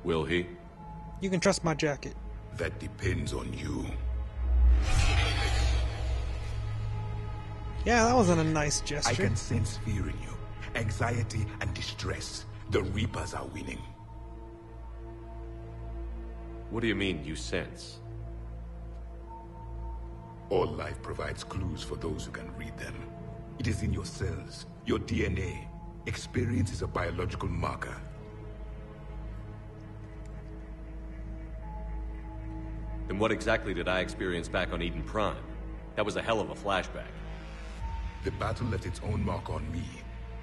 Will he? You can trust my jacket. That depends on you. Yeah, that wasn't a nice I gesture. can sense fear in you. Anxiety and distress. The Reapers are winning. What do you mean, you sense? All life provides clues for those who can read them. It is in your cells, your DNA. Experience is a biological marker. Then what exactly did I experience back on Eden Prime? That was a hell of a flashback. The battle left its own mark on me.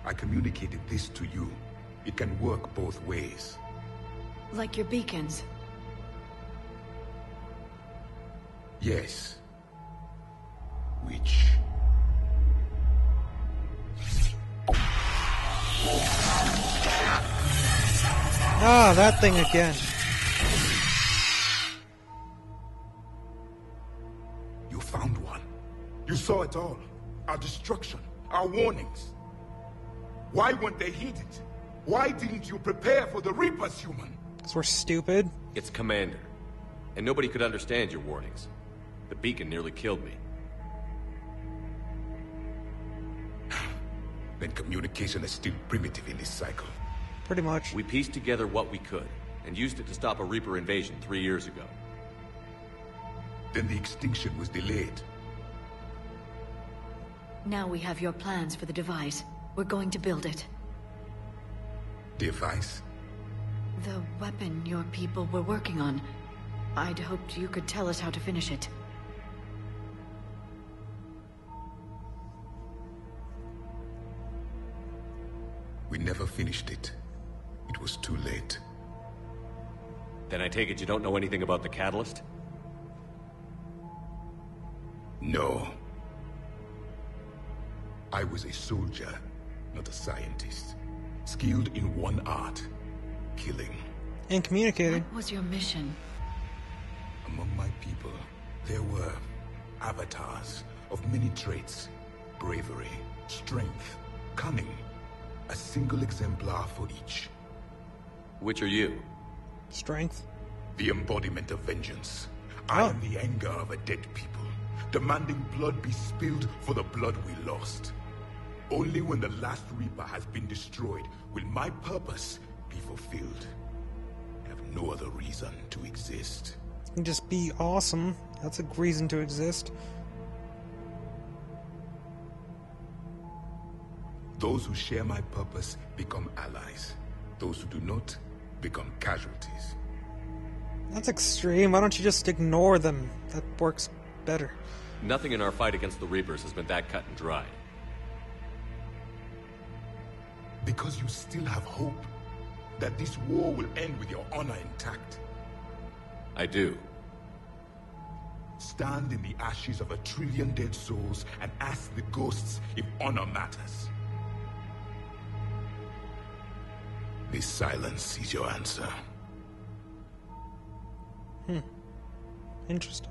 I communicated this to you. It can work both ways. Like your beacons. Yes. Which... Ah, that thing again. You found one. You saw it all. Our destruction. Our warnings. Why weren't they heeded? Why didn't you prepare for the Reapers, human? Because we're stupid. It's Commander. And nobody could understand your warnings. The beacon nearly killed me. Then communication is still primitive in this cycle. Pretty much. We pieced together what we could, and used it to stop a Reaper invasion 3 years ago. Then the extinction was delayed. Now we have your plans for the device. We're going to build it. Device? The weapon your people were working on. I'd hoped you could tell us how to finish it. We never finished it. It was too late. Then I take it you don't know anything about the catalyst? No. I was a soldier, not a scientist. Skilled in one art, killing. And communicating. What was your mission? Among my people, there were avatars of many traits. Bravery, strength, cunning. A single exemplar for each. Which are you? Strength. The embodiment of vengeance. I am the anger of a dead people, demanding blood be spilled for the blood we lost. Only when the last Reaper has been destroyed will my purpose be fulfilled. I have no other reason to exist. And just be awesome. That's a reason to exist. Those who share my purpose become allies. Those who do not become casualties. That's extreme. Why don't you just ignore them? That works better. Nothing in our fight against the Reapers has been that cut and dried. Because you still have hope that this war will end with your honor intact. I do. Stand in the ashes of 1 trillion dead souls and ask the ghosts if honor matters. This silence is your answer. Interesting.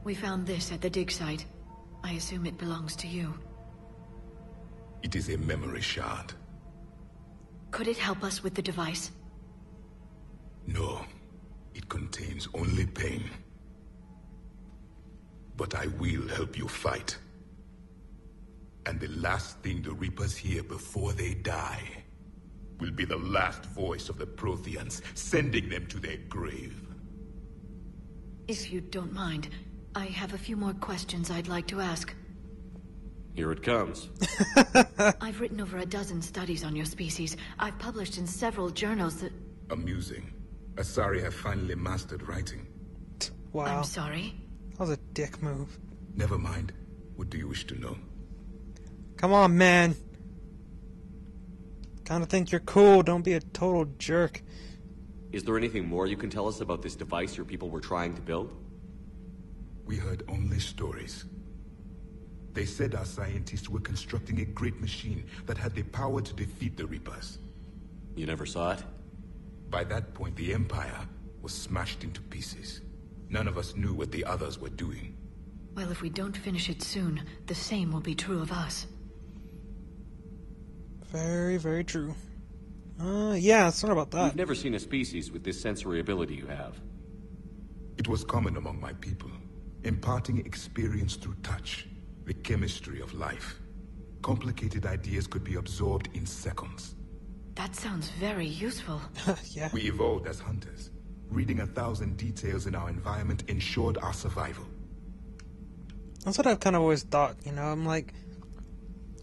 We found this at the dig site. I assume it belongs to you. It is a memory shard. Could it help us with the device? No, it contains only pain. But I will help you fight. And the last thing the Reapers hear before they die will be the last voice of the Protheans, sending them to their grave. If you don't mind, I have a few more questions I'd like to ask. Here it comes. I've written over a dozen studies on your species. I've published in several journals that... Amusing. Asari have finally mastered writing. Wow. I'm sorry. That was a dick move. Never mind. What do you wish to know? Come on, man. Kinda think you're cool. Don't be a total jerk. Is there anything more you can tell us about this device your people were trying to build? We heard only stories. They said our scientists were constructing a great machine that had the power to defeat the Reapers. You never saw it? By that point, the Empire was smashed into pieces. None of us knew what the others were doing. Well, if we don't finish it soon, the same will be true of us. Very, very true. Yeah, it's not about that. We've never seen a species with this sensory ability you have. It was common among my people, imparting experience through touch, the chemistry of life. Complicated ideas could be absorbed in seconds. That sounds very useful. Yeah. We evolved as hunters. Reading 1,000 details in our environment ensured our survival. That's what I've kind of always thought, you know. I'm like,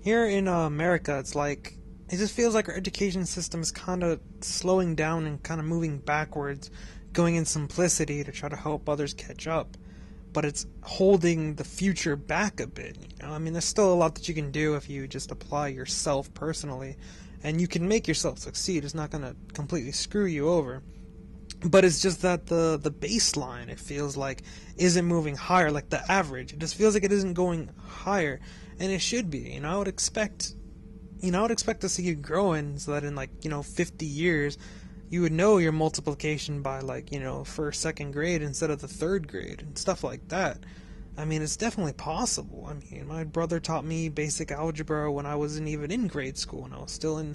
here in America, it's like, it just feels like our education system is kind of slowing down and kind of moving backwards, going in simplicity to try to help others catch up. But it's holding the future back a bit, you know. I mean, there's still a lot that you can do if you just apply yourself personally, and you can make yourself succeed. It's not going to completely screw you over. But it's just that the baseline, it feels like, isn't moving higher, like the average. It just feels like it isn't going higher, and it should be. You know, I would expect to see it growing so that in, like, 50 years, you would know your multiplication by, like, first, second grade instead of the third grade and stuff like that. I mean, it's definitely possible. I mean, my brother taught me basic algebra when I wasn't even in grade school, and I was still in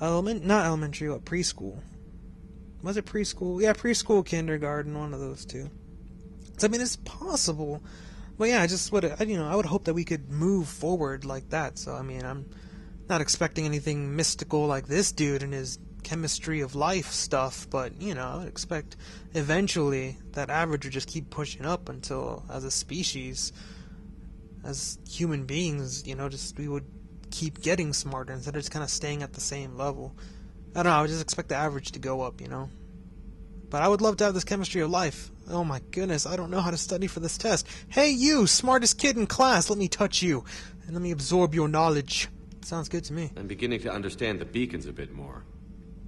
preschool. Was it preschool? Yeah, preschool, kindergarten, one of those two. So, I mean, it's possible. But yeah, I would hope that we could move forward like that. So, I mean, I'm not expecting anything mystical like this dude and his chemistry of life stuff, but, I would expect eventually that average would just keep pushing up until, as a species, as human beings, we would keep getting smarter instead of just kind of staying at the same level. I don't know, I would just expect the average to go up, But I would love to have this chemistry of life. Oh my goodness, I don't know how to study for this test. Hey you, smartest kid in class, let me touch you, and let me absorb your knowledge. Sounds good to me. I'm beginning to understand the beacons a bit more.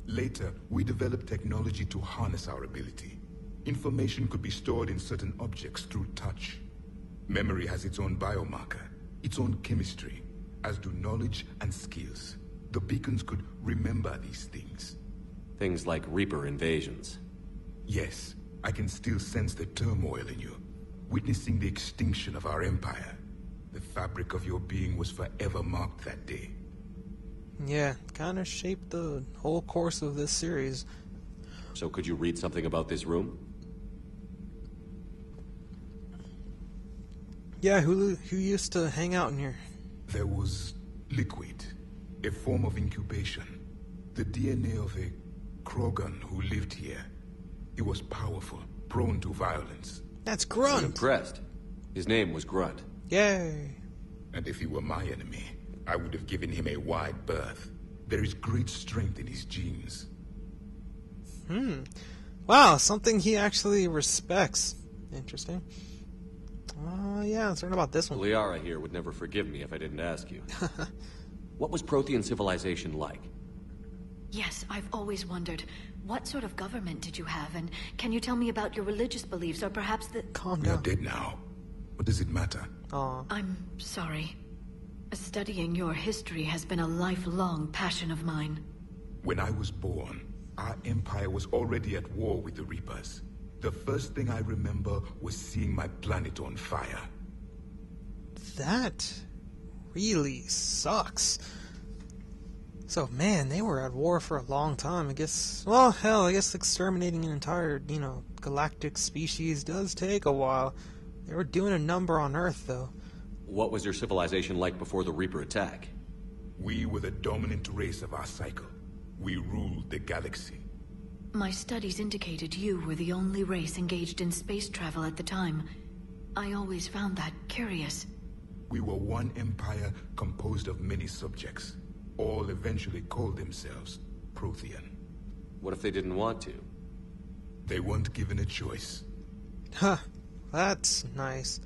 Later, we developed technology to harness our ability. Information could be stored in certain objects through touch. Memory has its own biomarker, its own chemistry, as do knowledge and skills. The beacons could remember these things. Things like Reaper invasions. Yes, I can still sense the turmoil in you, witnessing the extinction of our empire. The fabric of your being was forever marked that day. Yeah, kind of shaped the whole course of this series. So could you read something about this room? Yeah, who used to hang out in here? There was liquid, a form of incubation. The DNA of a Krogan who lived here. He was powerful, prone to violence. That's I'm Grunt! impressed. His name was Grunt. Yay! And if he were my enemy, I would have given him a wide berth. There is great strength in his genes. Wow, something he actually respects. Interesting. Yeah, let's learn about this one. Tali'Zorah here would never forgive me if I didn't ask you. What was Prothean civilization like? Yes, I've always wondered, what sort of government did you have, and can you tell me about your religious beliefs, or perhaps the... Calm We are down. dead now. What does it matter? Aw. I'm sorry. Studying your history has been a lifelong passion of mine. When I was born, our empire was already at war with the Reapers. The first thing I remember was seeing my planet on fire. That really sucks. So, man, they were at war for a long time. I guess, well, hell, I guess exterminating an entire, galactic species does take a while. They were doing a number on Earth, though. What was your civilization like before the Reaper attack? We were the dominant race of our cycle. We ruled the galaxy. My studies indicated you were the only race engaged in space travel at the time. I always found that curious. We were one empire composed of many subjects. All eventually called themselves Prothean. What if they didn't want to? They weren't given a choice. Huh, that's nice.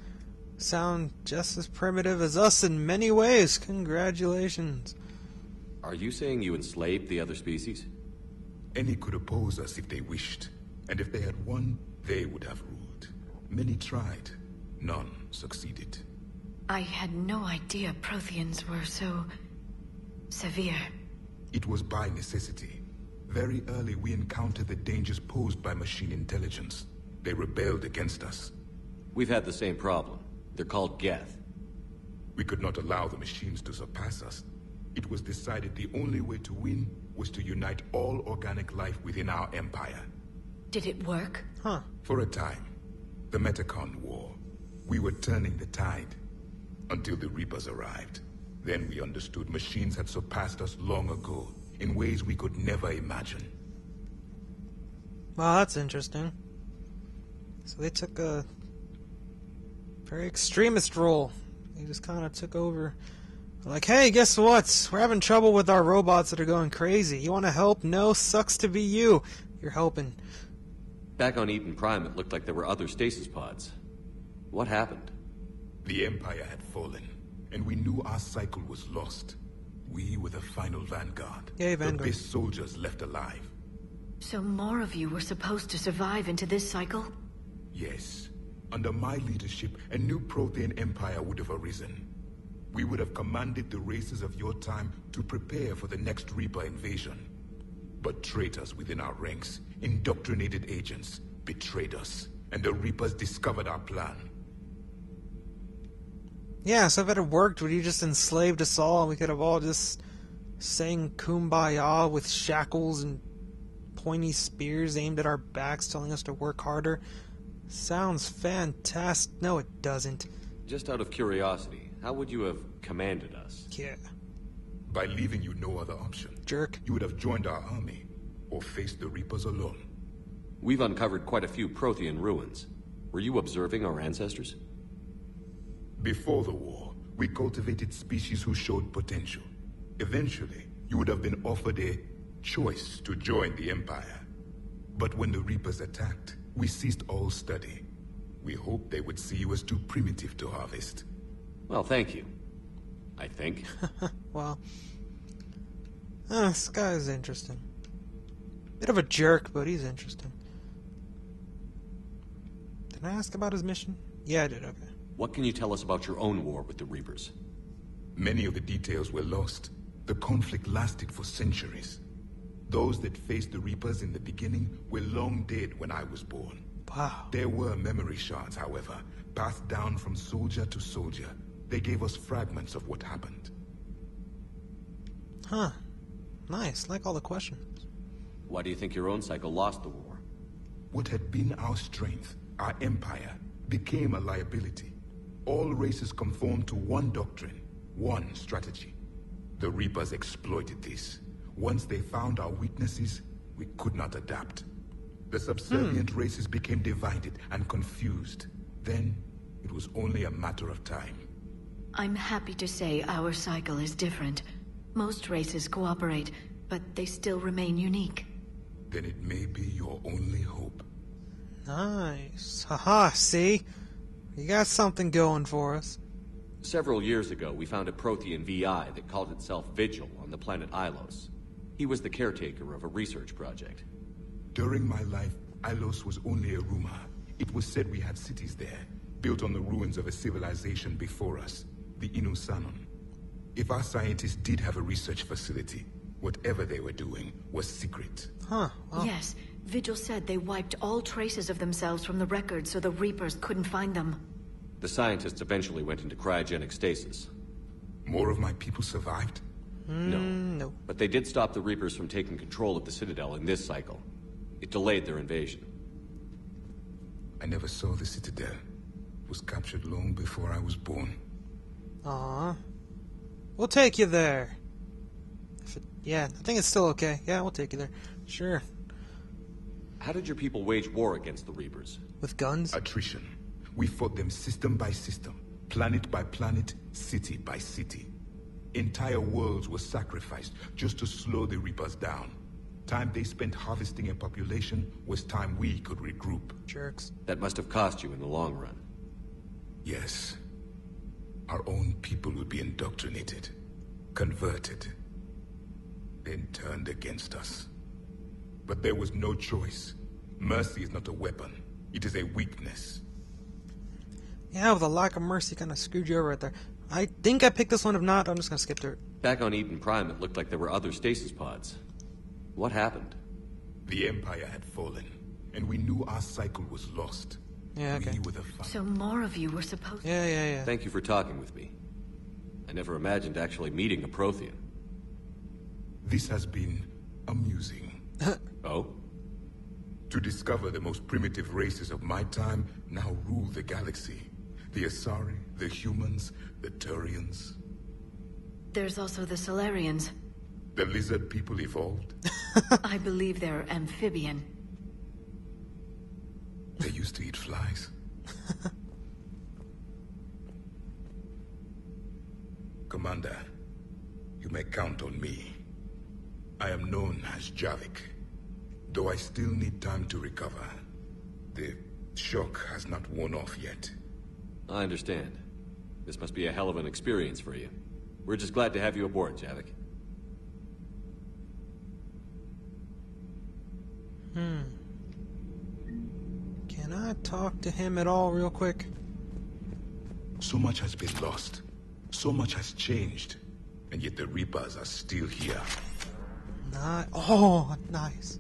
Sound just as primitive as us in many ways. Congratulations. Are you saying you enslaved the other species? Any could oppose us if they wished, and if they had won, they would have ruled. Many tried. None succeeded. I had no idea Protheans were so... severe. It was by necessity. Very early we encountered the dangers posed by machine intelligence. They rebelled against us. We've had the same problem. They're called Geth. We could not allow the machines to surpass us. It was decided the only way to win was to unite all organic life within our empire. Did it work? Huh. For a time, the Metacon War, we were turning the tide until the Reapers arrived. Then we understood machines had surpassed us long ago in ways we could never imagine. Well, that's interesting. So they took a very extremist role. They just kind of took over. Like, hey, guess what? We're having trouble with our robots that are going crazy. You want to help? No, sucks to be you. You're helping. Back on Eden Prime, it looked like there were other stasis pods. What happened? The Empire had fallen, and we knew our cycle was lost. We were the final vanguard. Yay, Vanguard. The best soldiers left alive. So more of you were supposed to survive into this cycle? Yes. Under my leadership, a new Prothean empire would have arisen. We would have commanded the races of your time to prepare for the next Reaper invasion. But traitors within our ranks, indoctrinated agents, betrayed us, and the Reapers discovered our plan. Yeah, so if it had worked, would you just enslaved us all? We could have all just sang Kumbaya with shackles and pointy spears aimed at our backs telling us to work harder. Sounds fantastic. No, it doesn't. Just out of curiosity, how would you have commanded us? Yeah. By leaving you no other option. Jerk. You would have joined our army, or faced the Reapers alone. We've uncovered quite a few Prothean ruins. Were you observing our ancestors? Before the war, we cultivated species who showed potential. Eventually, you would have been offered a choice to join the Empire. But when the Reapers attacked, we ceased all study. We hoped they would see you as too primitive to harvest. Well, thank you. I think. Well, this guy is interesting. Bit of a jerk, but he's interesting. Did I ask about his mission? Yeah, I did, okay. What can you tell us about your own war with the Reapers? Many of the details were lost. The conflict lasted for centuries. Those that faced the Reapers in the beginning were long dead when I was born. Wow. There were memory shards, however, passed down from soldier to soldier. They gave us fragments of what happened. Huh. Nice. Like all the questions. Why do you think your own cycle lost the war? What had been our strength, our empire, became a liability. All races conformed to one doctrine, one strategy. The Reapers exploited this. Once they found our weaknesses, we could not adapt. The subservient races became divided and confused. Then, it was only a matter of time. I'm happy to say our cycle is different. Most races cooperate, but they still remain unique. Then it may be your only hope. Nice. Haha, see? You got something going for us. Several years ago, we found a Prothean VI that called itself Vigil on the planet Ilos. He was the caretaker of a research project. During my life, Ilos was only a rumor. It was said we had cities there, built on the ruins of a civilization before us, the Inusanon. If our scientists did have a research facility, whatever they were doing was secret. Huh. Well, Yes, Vigil said they wiped all traces of themselves from the records so the Reapers couldn't find them. The scientists eventually went into cryogenic stasis. More of my people survived? no. But they did stop the Reapers from taking control of the Citadel in this cycle. It delayed their invasion. I never saw the Citadel. It was captured long before I was born. Aw. We'll take you there. Yeah, I think it's still okay. Yeah, we'll take you there. Sure. How did your people wage war against the Reapers? With guns? Attrition. We fought them system by system, planet by planet, city by city. Entire worlds were sacrificed just to slow the Reapers down. Time they spent harvesting a population was time we could regroup. Jerks. That must have cost you in the long run. Yes. Our own people would be indoctrinated, converted, then turned against us. But there was no choice. Mercy is not a weapon. It is a weakness. Yeah, with a lack of mercy, kind of screwed you over right there. I think I picked this one. If not, I'm just going to skip through it. Back on Eden Prime, it looked like there were other stasis pods. What happened? The Empire had fallen, and we knew our cycle was lost. Yeah, okay. We were the final. So more of you were supposed Yeah. Thank you for talking with me. I never imagined actually meeting a Prothean. This has been amusing. Oh? To discover the most primitive races of my time now rule the galaxy. The Asari, the humans, the Turians. There's also the Solarians. The lizard people evolved. I believe they're amphibian. They used to eat flies. Commander, you may count on me. I am known as Javik, though I still need time to recover. The shock has not worn off yet. I understand. This must be a hell of an experience for you. We're just glad to have you aboard, Javik. Can I talk to him at all real quick? So much has been lost. So much has changed. And yet the Reapers are still here. Oh, nice.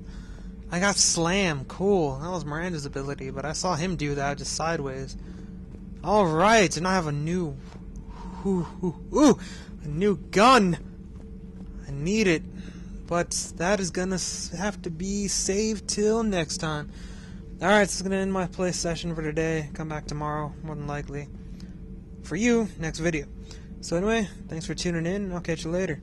I got Slam. Cool. That was Miranda's ability, but I saw him do that just sideways. Alright, and I have a new... a new gun! I need it. But that is gonna have to be saved till next time. Alright, this is gonna end my play session for today. Come back tomorrow, more than likely. For you, next video. So anyway, thanks for tuning in, and I'll catch you later.